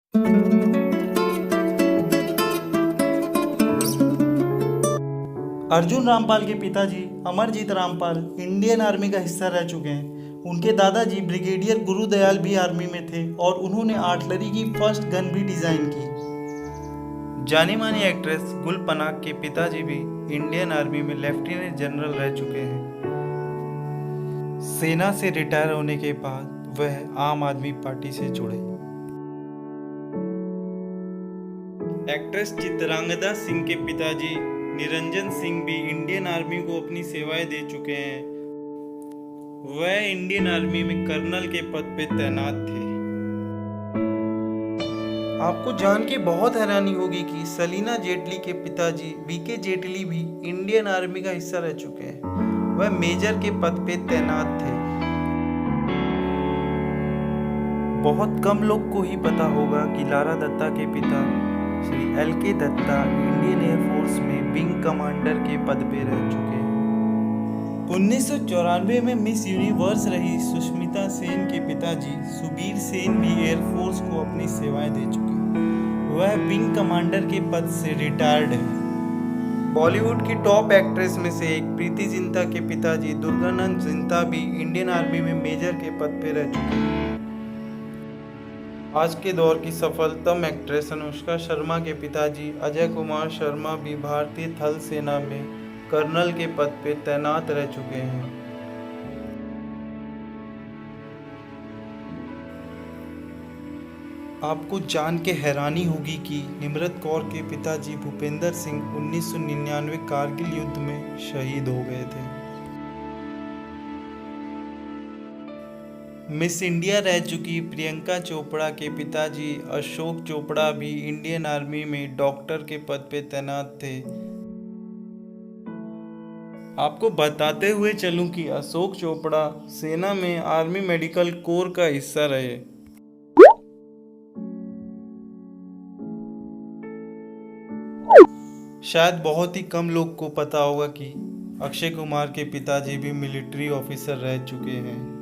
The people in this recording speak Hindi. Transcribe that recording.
अर्जुन रामपाल के पिताजी अमरजीत रामपाल इंडियन आर्मी का हिस्सा रह चुके हैं। उनके दादाजी ब्रिगेडियर गुरुदयाल भी आर्मी में थे और उन्होंने आर्टिलरी की फर्स्ट गन भी डिज़ाइन की। जानी मानी एक्ट्रेस गुल पनाग के पिताजी भी इंडियन आर्मी में लेफ्टिनेंट जनरल रह चुके हैं। सेना से रिटायर होने के बाद वह आम आदमी पार्टी से जुड़े। एक्ट्रेस चित्रांगदा सिंह के पिताजी निरंजन सिंह भी इंडियन आर्मी को अपनी सेवाएं दे चुके हैं। वह इंडियन आर्मी में कर्नल के पद पे तैनात थे। आपको जान के बहुत हैरानी होगी कि सलीना जेटली के पिताजी वीके जेटली भी इंडियन आर्मी का हिस्सा रह चुके हैं। वह मेजर के पद पे तैनात थे। बहुत कम लोग को ही पता होगा कि लारा दत्ता के पिता Shri LK Dutta Indian air force में विंग कमांडर के पद पे रह चुके हैं। 1994 में मिस यूनिवर्स रही सुष्मिता सेन के पिताजी सुबीर सेन भी एयरफोर्स को अपनी सेवाएं दे चुके हैं। वह विंग कमांडर के पद से रिटायर्ड है। बॉलीवुड की टॉप एक्ट्रेस में से एक प्रीति जिंटा के पिताजी दुर्गानंद जिंटा भी इंडियन आर्मी में मेजर के पद पे रह चुके हैं। आज के दौर की सफलतम एक्ट्रेस अनुष्का शर्मा के पिताजी अजय कुमार शर्मा भी भारतीय थल सेना में कर्नल के पद पे तैनात रह चुके हैं। आपको जान के हैरानी होगी कि निमरत कौर के पिताजी भूपेंद्र सिंह 1999 कारगिल युद्ध में शहीद हो गए थे। मिस इंडिया रह चुकी प्रियंका चोपड़ा के पिताजी अशोक चोपड़ा भी इंडियन आर्मी में डॉक्टर के पद पे तैनात थे। आपको बताते हुए चलूं कि अशोक चोपड़ा सेना में आर्मी मेडिकल कोर का हिस्सा रहे। शायद बहुत ही कम लोग को पता होगा कि अक्षय कुमार के पिताजी भी मिलिट्री ऑफिसर रह चुके हैं।